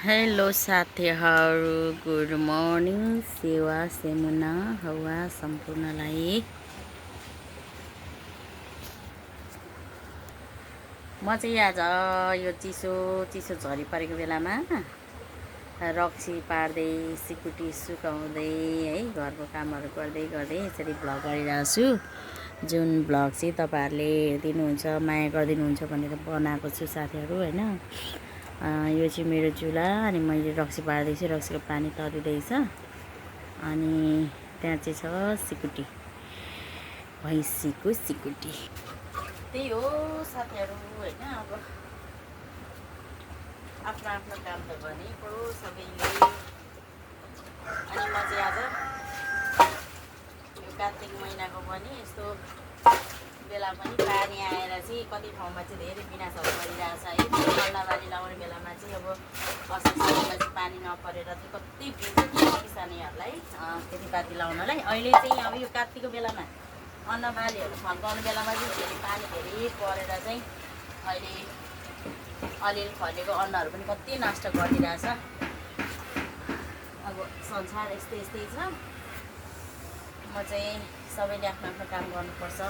Hello साथीहरू, good morning. सेवा, सेमुना, हवा सम्पूर्णलाई म चाहिँ आज यो चिसो चिसो झरी परेको बेलामा रक्सी पार्दै सिकुटी सुकाउँदै है घरको कामहरू गर्दै गर्दै यसरी भ्लग गरिरहेको छु। जुन भ्लग चाहिँ तपाईँहरूले दिनुहुन्छ, माया गरिदिनुहुन्छ भनेर बनाएको छु साथीहरू होइन। यो चाहिँ मेरो चुला अनि मैले रक्सी पार्दैछु, रक्सीको पानी तरिँदैछ। अनि त्यहाँ चाहिँ छ सिकुटी, भैँसीको सिकुटी। त्यही हो साथीहरू होइन। अब आफ्नो आफ्नो काम त गर्ने पो सबैले। अनि म चाहिँ आज यो कार्तिक महिनाको पनि यस्तो बेला पनि पानी आएर चाहिँ कति ठाउँमा चाहिँ धेरै विनाशहरू गरिरहेछ है। मल्लाबारी लाउने बेलामा चाहिँ अब असोजमा चाहिँ पानी नपरेर चाहिँ कति भिड्छ किसानीहरूलाई खेतीपाती लाउनलाई। अहिले चाहिँ अब यो कार्तिकको बेलामा अन्नबालीहरू फर्काउने बेलामा चाहिँ फेरि पानी धेरै परेर चाहिँ अहिले अलिअलि फलेको अन्नहरू पनि कति नष्ट गरिदिरहेछ। अब संसार यस्तै यस्तै छ। म चाहिँ सबैले आफ्नो आफ्नो काम गर्नुपर्छ,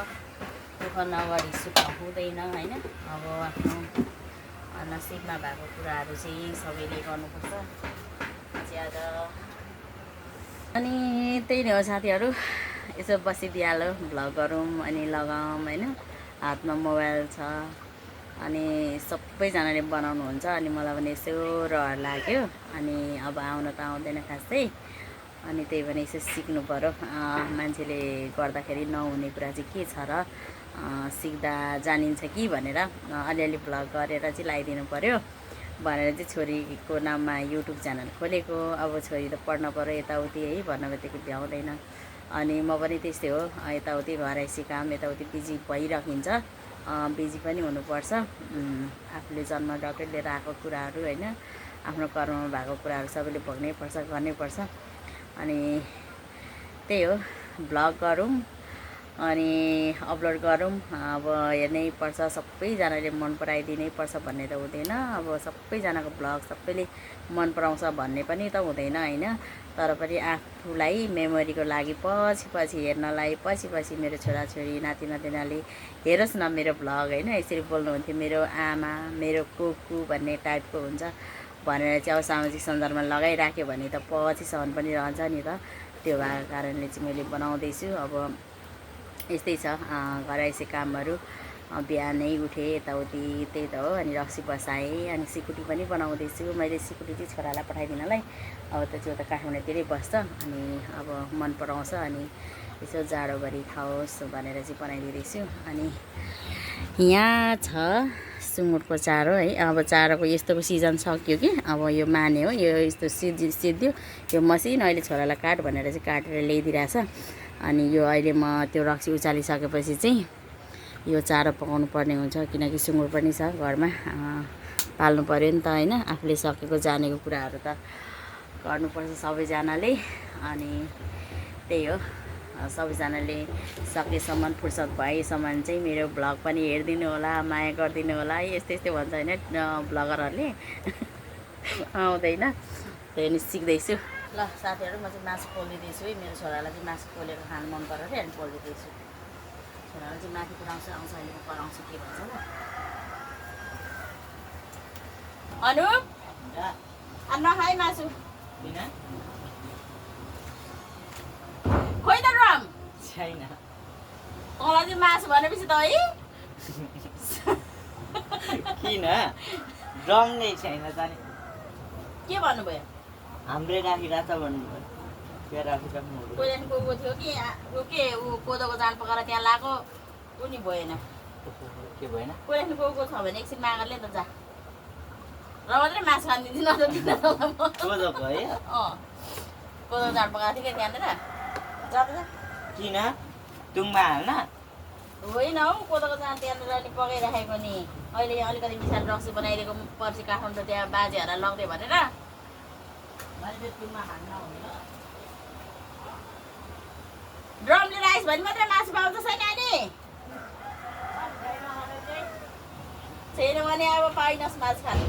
दुःख नगरी सुख हुँदैन होइन। अब आफ्नो नसिबमा भएको कुराहरू चाहिँ सबैले गर्नुपर्छ आज। अनि त्यही नै हो साथीहरू, यसो बसिदिइहाल्यो, भ्लग गरौँ अनि लगाऊँ होइन। हातमा मोबाइल छ अनि सबैजनाले बनाउनुहुन्छ अनि मलाई पनि यसो रहर लाग्यो। अनि अब आउन त आउँदैन खासै, अनि त्यही पनि यसो सिक्नु पऱ्यो। मान्छेले गर्दाखेरि नहुने कुरा चाहिँ के छ र, सिक्दा जानिन्छ कि भनेर अलिअलि भ्लग गरेर चाहिँ लगाइदिनु पऱ्यो भनेर चाहिँ छोरीको नाममा युट्युब च्यानल खोलेको। अब छोरी त पढ्न पऱ्यो यताउति है, भन्न बित्तिकै भ्याउँदैन। अनि म पनि त्यस्तै हो, यताउति घरैसी काम यताउति बिजी भइराखिन्छ। बिजी पनि हुनुपर्छ। आफूले जन्म डकै लिएर आएको कुराहरू होइन, आफ्नो कर्ममा भएको कुराहरू सबैले भोग्नैपर्छ, गर्नैपर्छ। अनि त्यही हो, भ्लग गरौँ अनि अपलोड गरौँ। अब हेर्नै पर्छ, सबैजनाले मन पराइदिनै पर्छ भन्ने त हुँदैन। अब सबैजनाको भ्लग सबैले मन पराउँछ भन्ने पनि त हुँदैन होइन। तर पनि आफूलाई मेमोरीको लागि पछि हेर्नलाई पछि मेरो छोराछोरी नाति नातिनाले हेरोस् न मेरो भ्लग होइन। यसरी बोल्नुहुन्थ्यो मेरो आमा, मेरो कुकु भन्ने टाइपको हुन्छ भनेर चाहिँ अब सामाजिक सञ्जालमा लगाइराख्यो भने त पछिसम्म पनि रहन्छ नि त। त्यो भएको कारणले चाहिँ मैले बनाउँदैछु। अब यस्तै छ घरैसी कामहरू। बिहानै उठेँ यताउति त्यही त हो। अनि रक्सी बसाएँ अनि सिकुटी पनि बनाउँदैछु मैले। सिकुटी चाहिँ छोरालाई पठाइदिनलाई, अब त त्यो त काठमाडौँतिरै बस्छ अनि अब मन पराउँछ अनि यसो जाडोभरि खाओस् भनेर चाहिँ बनाइदिँदैछु। अनि यहाँ छ सुँगुरको चारो है। अब चारोको यस्तोको सिजन सक्यो कि अब यो माने हो, यो यस्तो सिद्धियो यो मसिन। अहिले छोरालाई काट भनेर चाहिँ काटेर ल्याइदिइरहेछ। अनि यो अहिले म त्यो रक्सी उचालिसकेपछि चाहिँ यो चारो पकाउनु पर्ने हुन्छ, किनकि सुँगुर पनि छ घरमा, पाल्नु पऱ्यो नि त होइन। आफूले सकेको जानेको कुराहरू त गर्नुपर्छ सबैजनाले। अनि त्यही हो, सबैजनाले सकेसम्म फुर्सद भएसम्म चाहिँ मेरो भ्लग पनि हेरिदिनु होला, माया गरिदिनु होला। यस्तै यस्तै भन्छ होइन भ्लगरहरूले आउँदैन। त्यही नि सिक्दैछु। ल साथीहरू, म चाहिँ मासु पोलिदिँदैछु है। मेरो छोरालाई चाहिँ मासु पोलेर खानु मन पर्यो अरे, अनि पोलिदिँदैछु। छोरालाई चाहिँ माथि पुऱ्याउँछ, आउँछ अहिले म कराउँछु के भन्छ ल। अनु नखाइ मासु खोइ त ड्रम छैन। तँलाई चाहिँ मासु भनेपछि त है किन ड्रम नै छैन जाने के भन्नुभयो? हाम्रै राखिरहेछ भन्नुभयो। त्यो राखिराख्नु कोहीदेखि गएको थियो कि ऊ के ऊ कोदोको जान पकाएर त्यहाँ लगाएको उनी भएन। के भएन? कोहीदेखि गएको छ भने एकछिन मागले त जा र मात्रै मासु खानिदिन्छु न त दिन कोदो भयो। कोदोको जान पकाएको थियो क्या त्यहाँनिर। जा त जा। किन तुङमा हाल्न? होइन हौ, कोदोको जान त्यहाँनिर अनि पकाइराखेको नि। अहिले यहाँ अलिकति मिसाल रक्सी बनाइदिएको, पर्सि काठमाडौँ त्यहाँ बाजेहरूलाई लग्दै भनेर मैले तुङमा हाल्न हुने। ड्रमले राइस भने मात्रै मासु पाउँछ छैन अहिले? छैन भने अब पाइनस् मासु खानु।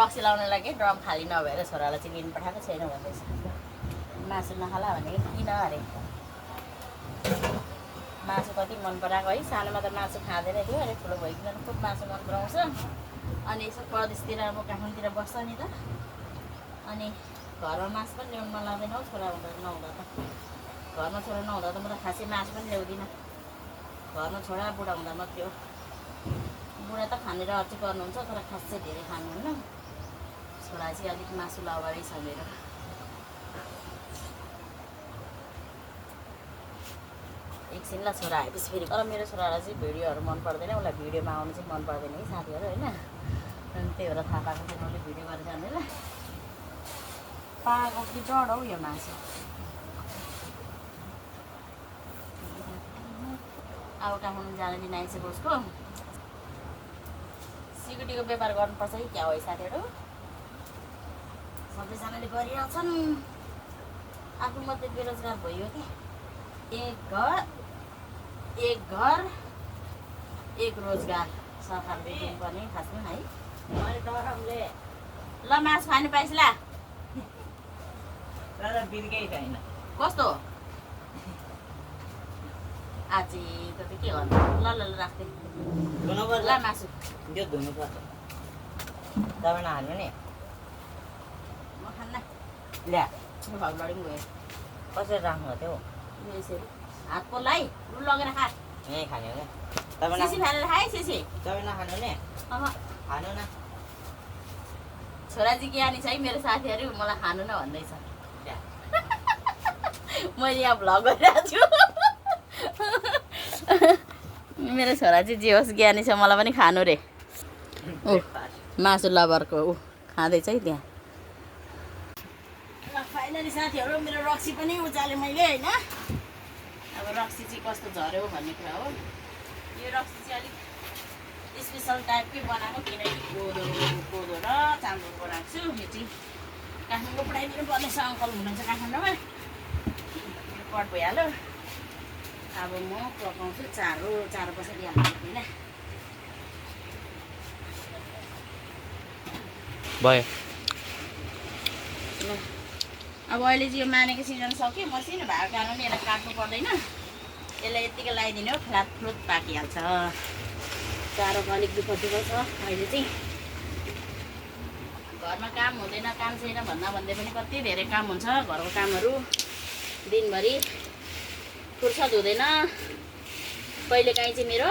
रक्सी लाउन लागि ड्रम खाली नभएर छोरालाई चाहिँ लिनु पठाएको छैन भन्दैछ मासु नखाला भनेको किन अरे मासु कति मन पराएको है सानोमा त मासु खाँदैन थियो अरे ठुलो भइकन खुब मासु मन पराउँछ अनि यसो परदेशतिर अब काठमाडौँतिर बस्छ नि त अनि घरमा मासु पनि ल्याउनु मन लाग्दैन हौ छोरा नहुँदा त घरमा छोरा नहुँदा त म त खासै मासु पनि ल्याउँदिनँ घरमा छोरा बुढा हुँदा मात्रै हो बुढा त खानेर अझै गर्नुहुन्छ तर खासै धेरै खानुहुन्न छोरा चाहिँ अलिक मासु लावारै छ मेरो एकछिनलाई छोरा आएपछि फेरि तर मेरो छोरालाई चाहिँ भिडियोहरू मन पर्दैन उसलाई भिडियोमा आउनु चाहिँ मन पर्दैन है साथीहरू होइन अनि त्यही भएर थाहा पाएको छैन उसले भिडियो गरेर जाँदैन पाएको कि डढ हौ यो मासु अब काठमाडौँ जाने दिन आइसक्यो उसको सिक्युरिटीको व्यापार गर्नुपर्छ कि क्या हो साथीहरू सबैजनाले गरिरहेछन् आफू मात्रै बेरोजगार भयो कि एक घर एक रोजगार सरकारले दिनुपर्ने खासमा है ल मासु खानु पाइस् ल बिर्कै छैन कस्तो आजी त के गर्नु ल ल राख्दै ल मासु त्यो धुनुपर्छ तपाईँ नहाल्नु नि म खान्न ल्या भाउ लडी गयो कसरी राख्नु थियो यसरी हात पोलाई लु लगेर खा यहीँ खाने हो सिसी फालेर खाए सिसी तपाईँ नखानु नि अह खानु न छोराजी ज्ञानी छ है मेरो साथीहरू मलाई खानु न भन्दैछ ल्या मैले यहाँ भ्लग गरिरहेको छु मेरो छोरा चाहिँ जे होस् ज्ञानी छ मलाई पनि खानु रे ऊ मासु लभरको ऊ खाँदैछ है त्यहाँ फाइनली साथीहरू मेरो रक्सी पनि उचालेँ मैले होइन अब रक्सी चाहिँ कस्तो झऱ्यो भन्ने कुरा हो यो रक्सी चाहिँ अलिक स्पेसल टाइपकै बनाएको किनकि कोदो र चामलको राख्छु यो चाहिँ काठमाडौँ पठाइदिनु पर्ने छ अङ्कल हुनुहुन्छ काठमाडौँमा पट भइहाल्यो अब म पकाउँछु चारो पछाडि हाल्नु भयो अब अहिले चाहिँ यो मानेको सिजन सक्यो मसिनो भएको कारणले यसलाई काट्नु पर्दैन यसलाई यत्तिकै लगाइदिने हो फ्लाट फ्लुट पाकिहाल्छ चारोको अलिक दुःख छ अहिले चाहिँ घरमा काम हुँदैन काम छैन भन्दै पनि कति धेरै काम हुन्छ घरको कामहरू दिनभरि फुर्सद हुँदैन कहिलेकाहीँ चाहिँ मेरो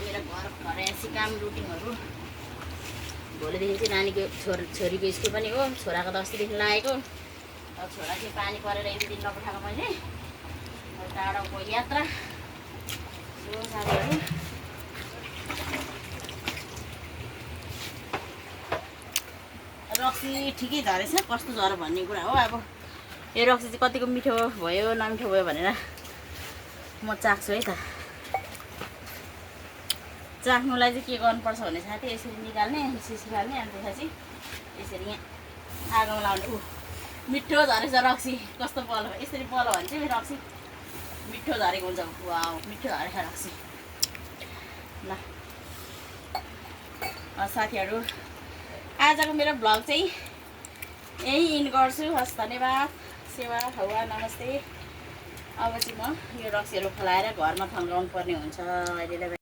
मेरो घर घरयासी काम रुटिनहरू भोलिदेखि चाहिँ नानीको छोरीको स्कुल पनि हो छोराको त अस्तिदेखि लागेको अब छोरा चाहिँ पानी परेर यति दिन नपठाएको मैले टाढाको यात्रा साथीहरू रक्सी ठिकै झरेछ कस्तो झऱ्यो भन्ने कुरा हो अब यो रक्सी चाहिँ कतिको मिठो भयो नमिठो भयो भनेर म चाख्छु है त चाख्नुलाई चाहिँ के गर्नुपर्छ भने साथी यसरी निकाल्ने सिसी फाल्ने अनि त्यसपछि यसरी यहाँ आगोमा लाउने मिठो झरेछ रक्सी कस्तो पलो यसरी पलो भने चाहिँ रक्सी मिठो झरेको हुन्छ वाउ मिठो झरेछ रक्सी ल साथीहरू आजको मेरो भ्लग चाहिँ यही इन गर्छु हस् धन्यवाद सेवा हवा नमस्ते अब चाहिँ म यो रक्सीहरू फलाएर घरमा थन्काउनु पर्ने हुन्छ अहिले